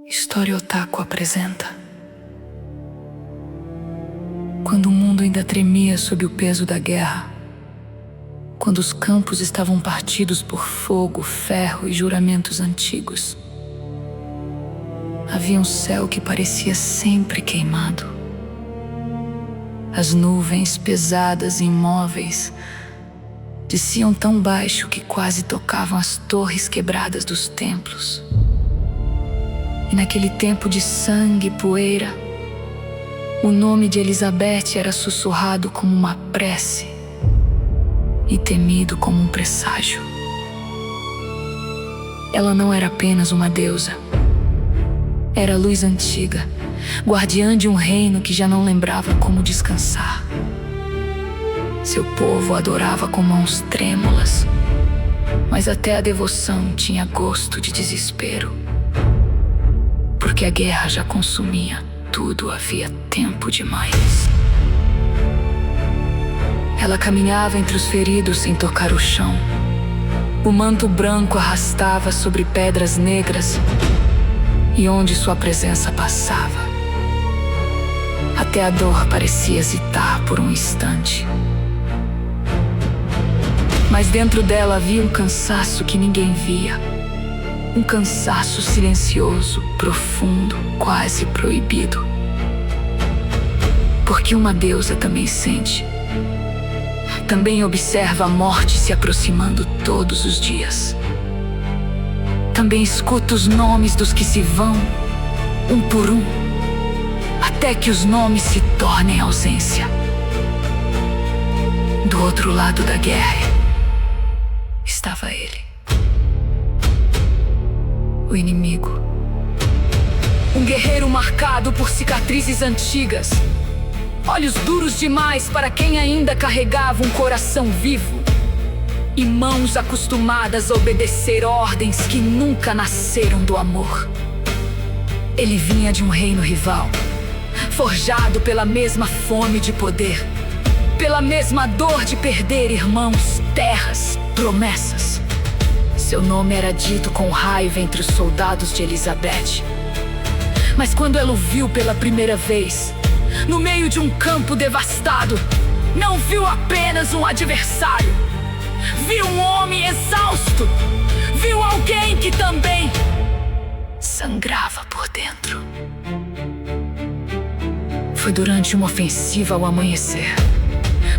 História Otaku apresenta. Quando o mundo ainda tremia sob o peso da guerra, quando os campos estavam partidos por fogo, ferro e juramentos antigos, havia um céu que parecia sempre queimado. As nuvens pesadas e imóveis desciam tão baixo que quase tocavam as torres quebradas dos templos. E naquele tempo de sangue e poeira, o nome de Elizabeth era sussurrado como uma prece e temido como um presságio. Ela não era apenas uma deusa. Era a luz antiga, guardiã de um reino que já não lembrava como descansar. Seu povo a adorava com mãos trêmulas, mas até a devoção tinha gosto de desespero. Porque a guerra já consumia tudo havia tempo demais. Ela caminhava entre os feridos sem tocar o chão. O manto branco arrastava sobre pedras negras, e onde sua presença passava, até a dor parecia hesitar por um instante. Mas dentro dela havia um cansaço que ninguém via. Um cansaço silencioso, profundo, quase proibido. Porque uma deusa também sente. Também observa a morte se aproximando todos os dias. Também escuta os nomes dos que se vão, um por um, até que os nomes se tornem ausência. Do outro lado da guerra estava ele. O inimigo. Um guerreiro marcado por cicatrizes antigas, olhos duros demais para quem ainda carregava um coração vivo, e mãos acostumadas a obedecer ordens que nunca nasceram do amor. Ele vinha de um reino rival, forjado pela mesma fome de poder, pela mesma dor de perder irmãos, terras, promessas. Seu nome era dito com raiva entre os soldados de Elizabeth. Mas quando ela o viu pela primeira vez, no meio de um campo devastado, não viu apenas um adversário. Viu um homem exausto. Viu alguém que também sangrava por dentro. Foi durante uma ofensiva ao amanhecer,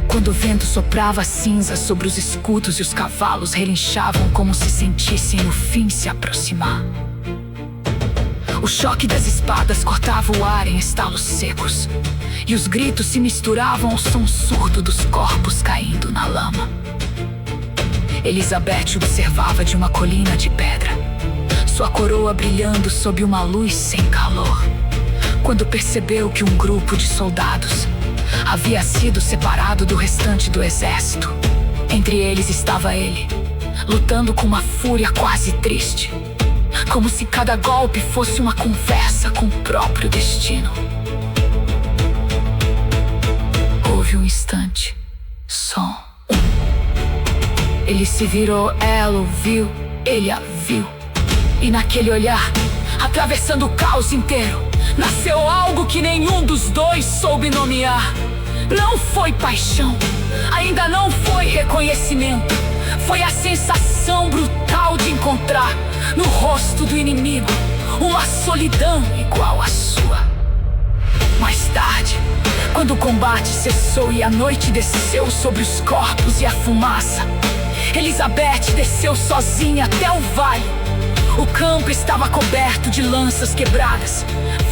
quando o vento soprava cinza sobre os escudos e os cavalos relinchavam como se sentissem o fim se aproximar. O choque das espadas cortava o ar em estalos secos, e os gritos se misturavam ao som surdo dos corpos caindo na lama. Elizabeth observava de uma colina de pedra, sua coroa brilhando sob uma luz sem calor, quando percebeu que um grupo de soldados havia sido separado do restante do exército. Entre eles estava ele, lutando com uma fúria quase triste, como se cada golpe fosse uma conversa com o próprio destino. Houve um instante, só um. Ele se virou, ela o viu, ele a viu. E naquele olhar, atravessando o caos inteiro, nasceu algo que nenhum dos dois soube nomear. Não foi paixão, ainda não foi reconhecimento. Foi a sensação brutal de encontrar no rosto do inimigo uma solidão igual à sua. Mais tarde, quando o combate cessou e a noite desceu sobre os corpos e a fumaça, Elizabeth desceu sozinha até o vale. O campo estava coberto de lanças quebradas,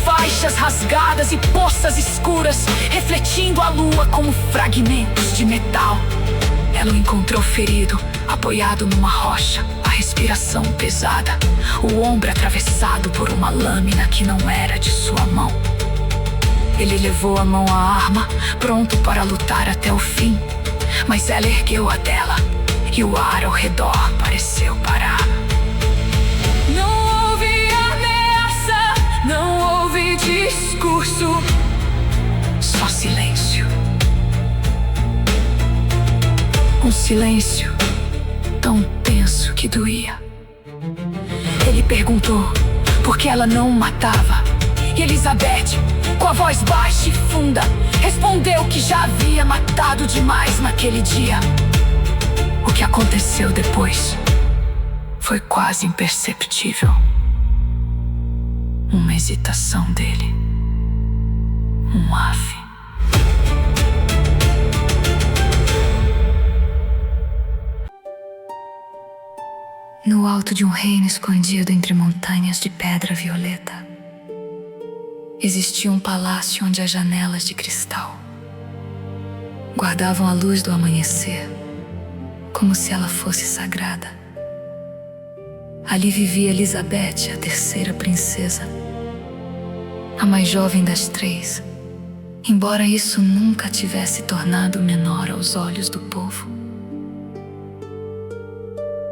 faixas rasgadas e poças escuras, refletindo a lua como fragmentos de metal. Ela o encontrou ferido, apoiado numa rocha, a respiração pesada, o ombro atravessado por uma lâmina que não era de sua mão. Ele levou a mão à arma, pronto para lutar até o fim, mas ela ergueu a dela, e o ar ao redor pareceu parar. Não houve ameaça, não houve discurso, só silêncio. Um silêncio tão tenso que doía. perguntou por que ela não o matava. E Elizabeth, com a voz baixa e funda, respondeu que já havia matado demais naquele dia. O que aconteceu depois foi quase imperceptível. Uma hesitação dele. Um ave. No alto de um reino escondido entre montanhas de pedra violeta, existia um palácio onde as janelas de cristal guardavam a luz do amanhecer, como se ela fosse sagrada. Ali vivia Elizabeth, a terceira princesa, a mais jovem das três, embora isso nunca tivesse tornado menor aos olhos do povo.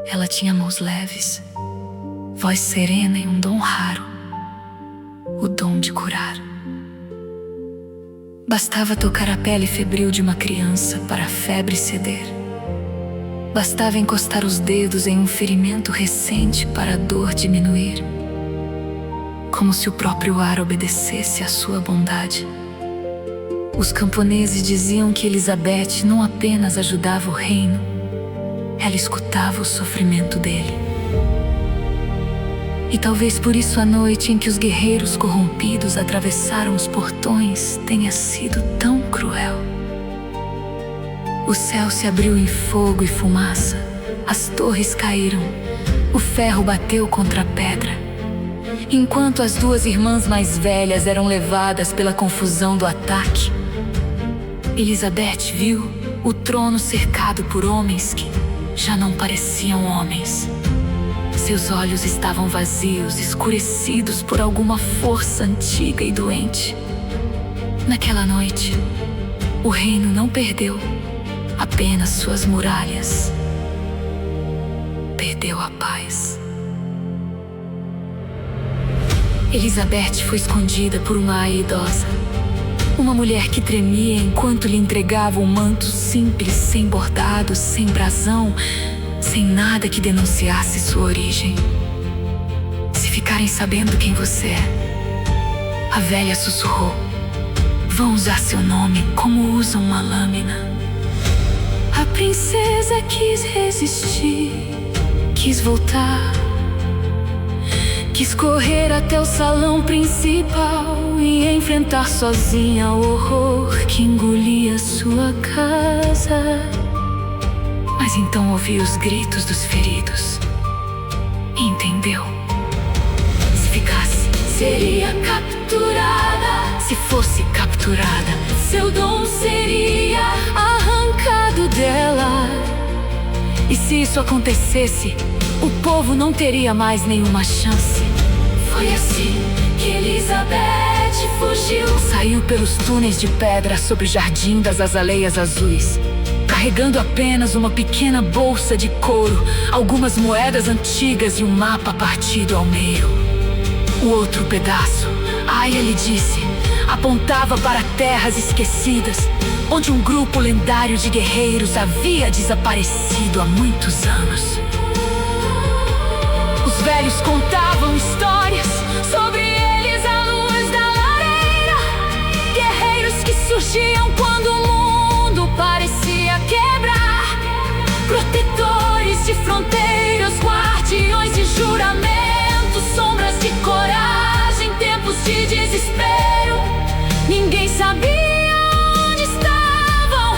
Ela tinha mãos leves, voz serena e um dom raro, o dom de curar. Bastava tocar a pele febril de uma criança para a febre ceder. Bastava encostar os dedos em um ferimento recente para a dor diminuir. Como se o próprio ar obedecesse à sua bondade. Os camponeses diziam que Elizabeth não apenas ajudava o reino, ela escutava o sofrimento dele. E talvez por isso a noite em que os guerreiros corrompidos atravessaram os portões tenha sido tão cruel. O céu se abriu em fogo e fumaça, as torres caíram, o ferro bateu contra a pedra. Enquanto as duas irmãs mais velhas eram levadas pela confusão do ataque, Elizabeth viu o trono cercado por homens que já não pareciam homens. Seus olhos estavam vazios, escurecidos por alguma força antiga e doente. Naquela noite, o reino não perdeu apenas suas muralhas. Perdeu a paz. Elizabeth foi escondida por uma aia idosa. Uma mulher que tremia enquanto lhe entregava um manto simples, sem bordado, sem brasão, sem nada que denunciasse sua origem. Se ficarem sabendo quem você é, a velha sussurrou, vão usar seu nome como usam uma lâmina. A princesa quis resistir, quis voltar, quis correr até o salão principal e enfrentar sozinha o horror que engolia sua casa. Mas então ouviu os gritos dos feridos e entendeu. Se ficasse, seria capturada. Se fosse capturada, seu dom seria arrancado dela. E se isso acontecesse, o povo não teria mais nenhuma chance. Foi assim que Elizabeth fugiu. Saiu pelos túneis de pedra sob o jardim das azaleias azuis, carregando apenas uma pequena bolsa de couro, algumas moedas antigas e um mapa partido ao meio. O outro pedaço, Aya lhe disse, apontava para terras esquecidas, onde um grupo lendário de guerreiros havia desaparecido há muitos anos. Os velhos contavam histórias sobre eles à luz da lareira, guerreiros que surgiam quando o mundo parecia quebrar, protetores de fronteiras, guardiões de juramentos, sombras de coragem, tempos de desespero. Ninguém sabia onde estavam,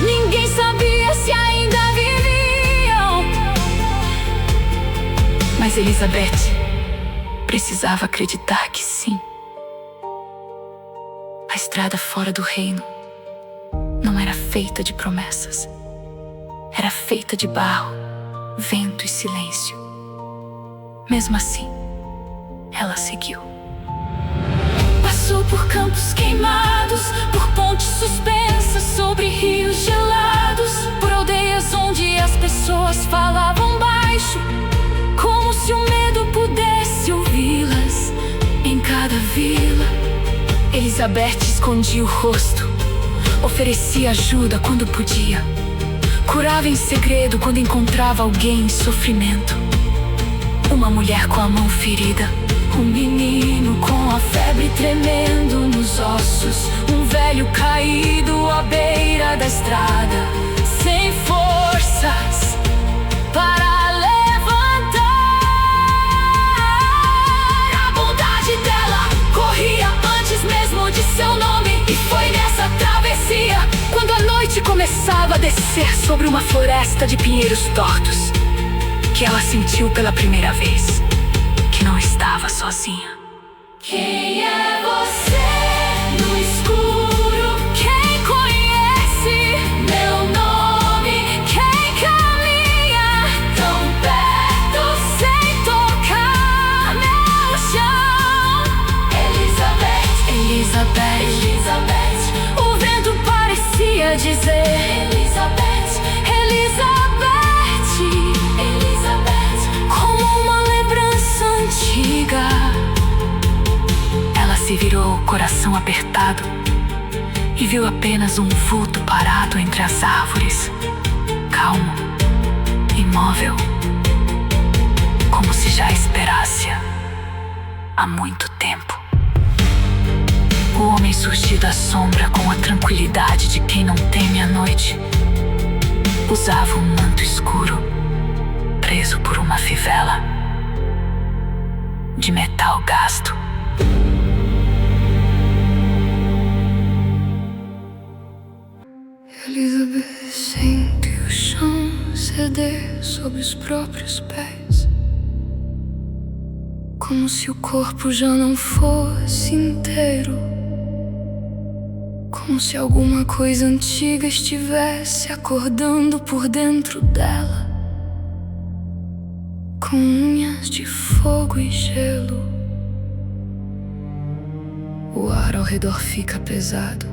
ninguém sabia se ainda viviam. Mas Elizabeth precisava acreditar que sim. A estrada fora do reino não era feita de promessas. Era feita de barro, vento e silêncio. Mesmo assim, ela seguiu. Passou por campos queimados, por pontes suspensas sobre rios gelados, por aldeias onde as pessoas falavam baixo, como se o medo pudesse ouvi-las. Em cada vila, Elizabeth escondia o rosto, oferecia ajuda quando podia, curava em segredo quando encontrava alguém em sofrimento. Uma mulher com a mão ferida, um menino com a febre tremendo nos ossos, um velho caído à beira da estrada, sem forças para levantar. A bondade dela corria antes mesmo de seu nome, e foi nessa travessia, quando a noite começava a descer sobre uma floresta de pinheiros tortos, que ela sentiu pela primeira vez que não estava sozinha. Quem é você no escuro? Quem conhece meu nome? Quem caminha tão perto sem tocar meu chão? Elizabeth, Elizabeth, Elizabeth. O vento parecia dizer: Elizabeth, Elizabeth, Elizabeth. Como uma lembrança antiga, ela se virou, o coração apertado, e viu apenas um vulto parado entre as árvores, calmo, imóvel, como se já esperasse há muito tempo. O homem surgiu da sombra com a tranquilidade de quem não teme a noite. Usava um manto escuro, preso por uma fivela de metal gasto. Elizabeth sente o chão ceder sob os próprios pés, como se o corpo já não fosse inteiro, como se alguma coisa antiga estivesse acordando por dentro dela, com unhas de fogo e gelo. O ar ao redor fica pesado,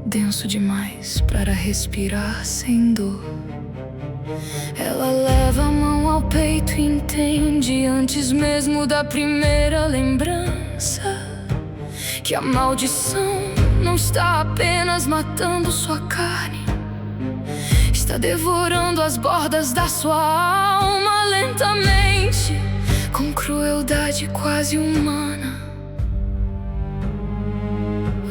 denso demais para respirar sem dor. Ela leva a mão ao peito e entende, antes mesmo da primeira lembrança, que a maldição não está apenas matando sua carne, está devorando as bordas da sua alma lentamente, com crueldade quase humana.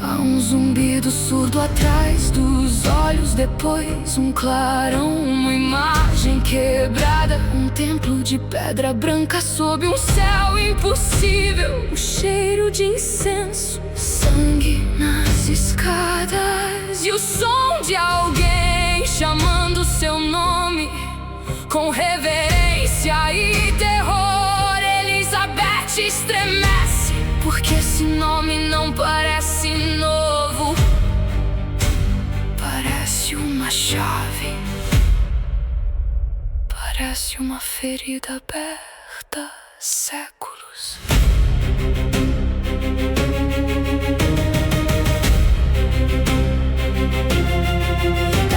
Há um zumbido surdo atrás dos olhos, depois um clarão, uma imagem quebrada, um templo de pedra branca sob um céu impossível, um cheiro de incenso, sangue nas escadas e o som de alguém chamando seu nome com reverência e terror. Elizabeth estremece, porque esse nome não parece novo, parece uma chave, parece uma ferida aberta há séculos.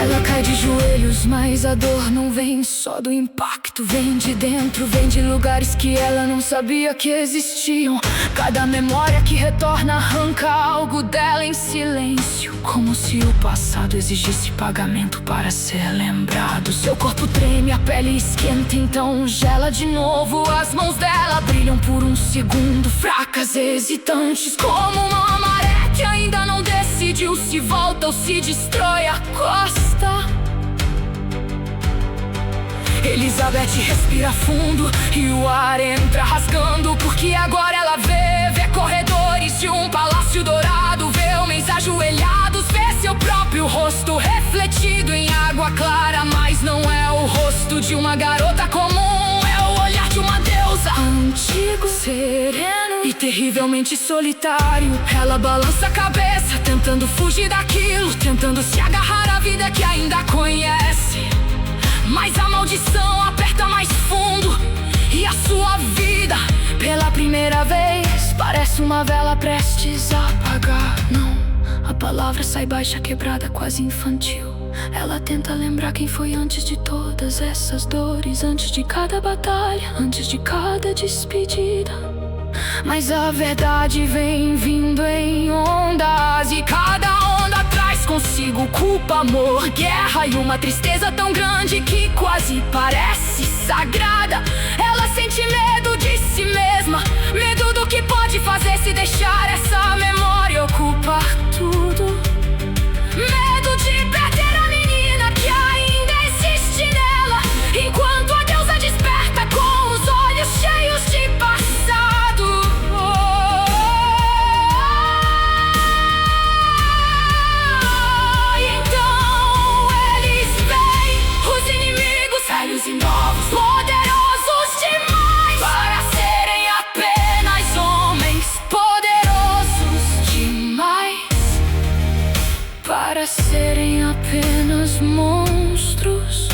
Ela cai de joelhos, mas a dor não vem só do impacto, vem de dentro, vem de lugares que ela não sabia que existiam. Cada memória que retorna arranca algo dela em silêncio, como se o passado exigisse pagamento para ser lembrado. Seu corpo treme, a pele esquenta, então gela de novo. As mãos dela brilham por um segundo, fracas, hesitantes, como uma maré que ainda não decidiu se volta ou se destrói a costa. Elizabeth respira fundo e o ar entra rasgando, porque agora ela vê corredores de um palácio dourado, vê homens ajoelhados, vê seu próprio rosto refletido em água clara. Mas não é o rosto de uma garota comum, é o olhar de uma deusa, antigo, sereno e terrivelmente solitário. Ela balança a cabeça, tentando fugir daquilo, tentando se agarrar à vida que ainda conhece. Mas a maldição aperta mais fundo, e a sua vida, pela primeira vez, parece uma vela prestes a apagar. Não, a palavra sai baixa, quebrada, quase infantil. Ela tenta lembrar quem foi antes de todas essas dores, antes de cada batalha, antes de cada despedida. Mas a verdade vem vindo em ondas, e cada onda traz consigo consigo culpa, amor, guerra e uma tristeza tão grande que quase parece sagrada. Ela sente medo de si mesma, medo do que pode fazer se deixar essa memória ocupar tudo. Medo de perder a menina que ainda existe nela, enquanto a deusa desperta com os olhos cheios de passado. E então eles veem os inimigos velhos e novos, poderosos demais para serem apenas homens, poderosos demais para serem apenas monstros.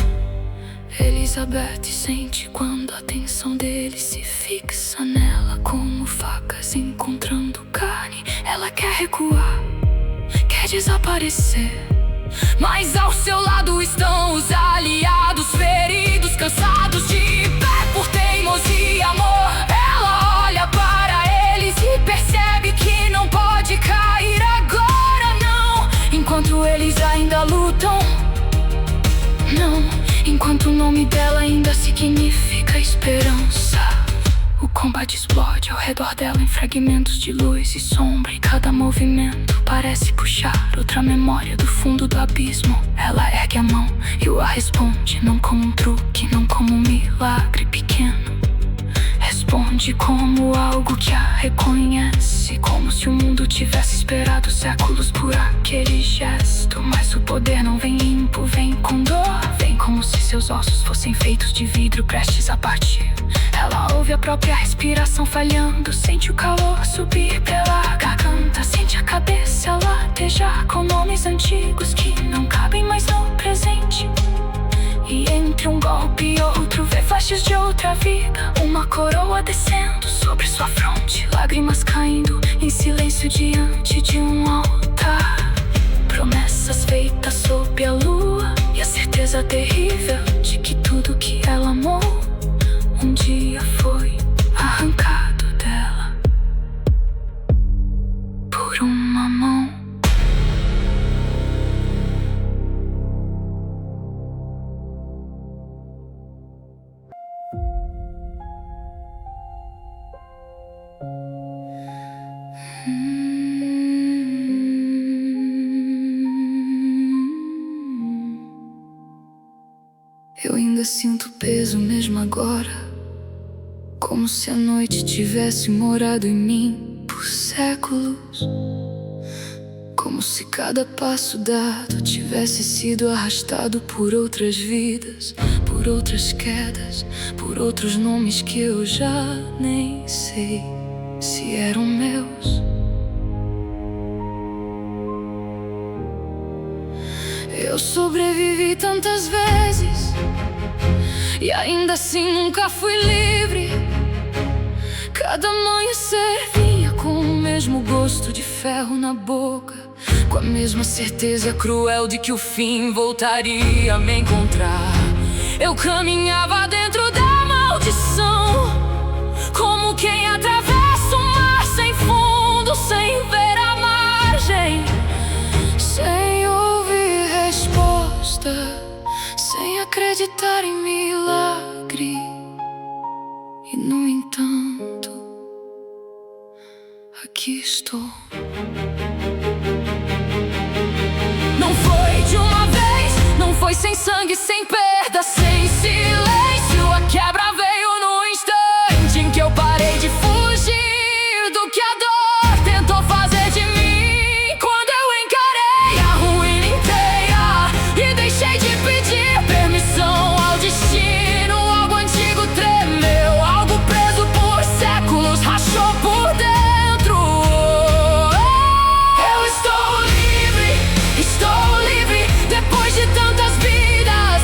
Elizabeth sente quando a atenção dele se fixa nela, como facas encontrando carne. Ela quer recuar, quer desaparecer, mas ao seu lado estão os aliados, feridos, cansados de pé por teimosia e amor. Ela olha para eles e percebe que não pode cair agora, não. Enquanto eles ainda lutam, não. Enquanto o nome dela ainda significa esperança. O combate explode ao redor dela em fragmentos de luz e sombra, e cada movimento parece puxar outra memória do fundo do abismo. Ela ergue a mão e o ar responde, não como um truque, não como um milagre pequeno. Responde como algo que a reconhece, como se o mundo tivesse esperado séculos por aquele gesto. Mas o poder não vem limpo, vem com dor, vem como se seus ossos fossem feitos de vidro prestes a partir. Ela ouve a própria respiração falhando, sente o calor subir pela garganta, sente a cabeça latejar com nomes antigos que não cabem mais no presente. E entre um golpe e outro vê flashes de outra vida, uma coroa descendo sobre sua fronte, lágrimas caindo em silêncio diante de um altar. Promessas feitas sob a lua e a certeza terrível de que tudo que ela amou um dia foi arrancado dela por uma mão. Eu ainda sinto peso mesmo agora, como se a noite tivesse morado em mim por séculos, como se cada passo dado tivesse sido arrastado por outras vidas, por outras quedas, por outros nomes que eu já nem sei se eram meus. Eu sobrevivi tantas vezes e ainda assim nunca fui livre. Cada amanhecer vinha com o mesmo gosto de ferro na boca, com a mesma certeza cruel de que o fim voltaria a me encontrar. Eu caminhava dentro da maldição, como quem atravessa um mar sem fundo, sem ver a margem, sem ouvir resposta, sem acreditar em milagre. E no entanto, aqui estou. Não foi de uma vez, não foi sem sangue, sem perda, sem silêncio. A quebra veio no instante em que eu parei de fugir do que a dor tentou fazer de mim. Quando eu encarei a ruína inteira e deixei de pedir permissão ao destino, algo antigo tremeu, algo preso por séculos rachou por dentro. Eu estou livre depois de tantas vidas.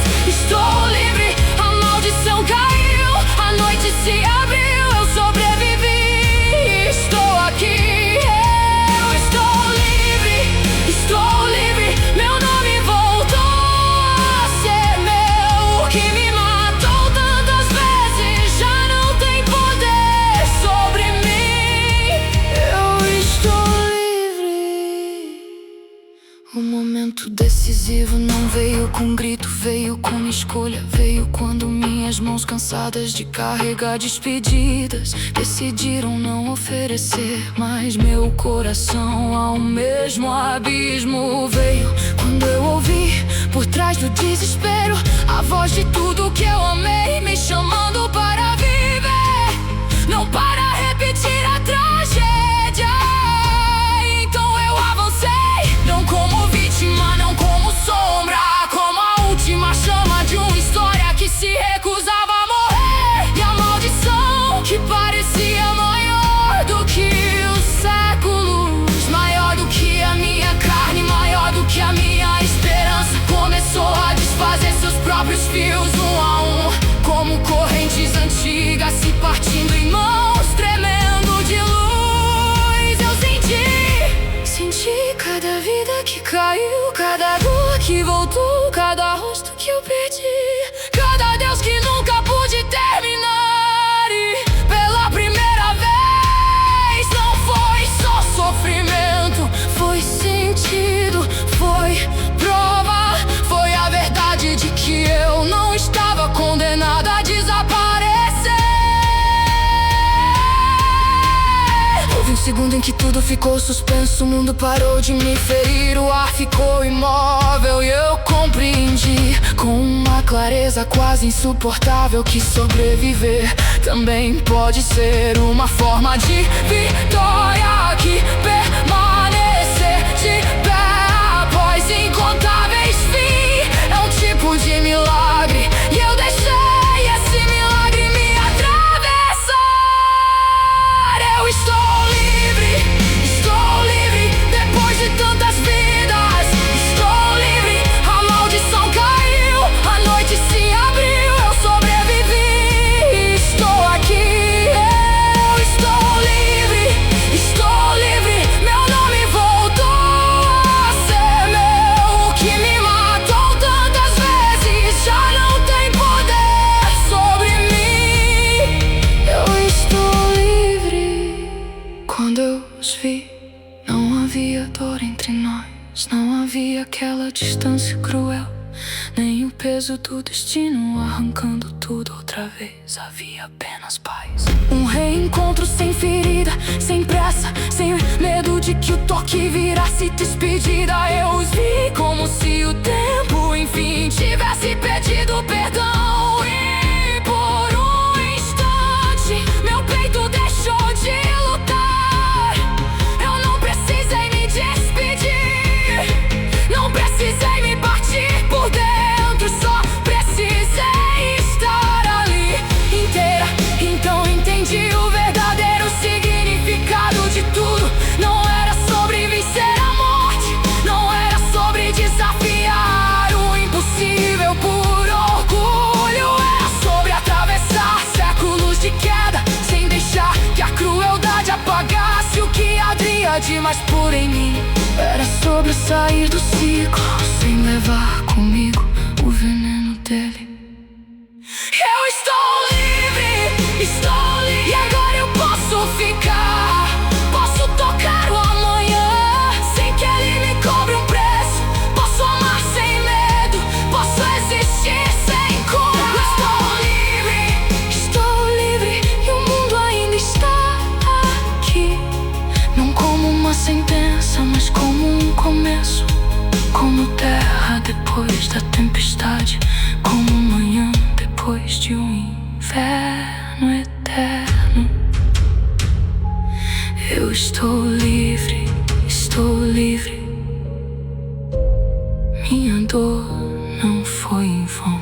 O momento decisivo não veio com grito, veio com escolha. Veio quando minhas mãos, cansadas de carregar despedidas, decidiram não oferecer mais meu coração ao mesmo abismo. Veio quando eu ouvi, por trás do desespero, a voz de tudo que eu amei, me chamando para viver, não para repetir a tragédia. Então eu avancei, não como vítima, não como sombra, como a última chama de uma história que se recusava a morrer. E a maldição que parecia maior do que os séculos, maior do que a minha carne, maior do que a minha esperança, começou a desfazer seus próprios fios um a um, como correntes antigas se partindo em mãos, tremendo de luz. Eu senti cada vida que caiu, cada dor que voltou, cada rosto que eu perdi, cada Deus que nunca pude terminar. E pela primeira vez não foi só sofrimento, foi sentido, foi prova, foi a verdade de que eu não estava condenada a desaparecer. Houve um segundo em que tudo ficou suspenso, o mundo parou de me ferir, o ar ficou imóvel e eu compreendi com uma clareza quase insuportável que sobreviver também pode ser uma forma de vitória, que permanecer de pé após incontáveis fins é um tipo de milagre, e eu deixei esse milagre me atravessar. Eu estou livre depois de tantas vidas. Estou livre, a maldição caiu, a noite se abriu, eu sobrevivi. Estou aqui, eu estou livre, meu nome voltou a ser meu. O que me matou tantas vezes já não tem poder sobre mim. Eu estou livre. Quando eu os vi, não havia dor entre nós, não havia aquela distância cruel, nem o peso do destino arrancando tudo outra vez. Havia apenas paz, um reencontro sem ferida, sem pressa, sem medo de que o toque virasse despedida. Eu os vi como se o tempo enfim tivesse pedido perdão, e por um instante meu peito deixou de lutar. Precisei me partir por dentro, só precisei estar ali inteira. Então entendi o verdadeiro significado de tudo. Não era sobre vencer a morte, não era sobre desafiar o impossível por orgulho. Era sobre atravessar séculos de queda, sem deixar que a crueldade apagasse o que ardia de mais puro em mim. Era sobre sair do ciclo, sem levar comigo o veneno dele. Eu estou livre, e agora eu posso ficar. Posso tocar o amanhã, sem que ele me cobre um preço. Posso amar sem medo, posso existir sem cura. Estou livre, e o mundo ainda está aqui. Não como uma sentença, mas como um começo, como terra depois da tempestade, como manhã depois de um inverno eterno. Eu estou livre, minha dor não foi em vão.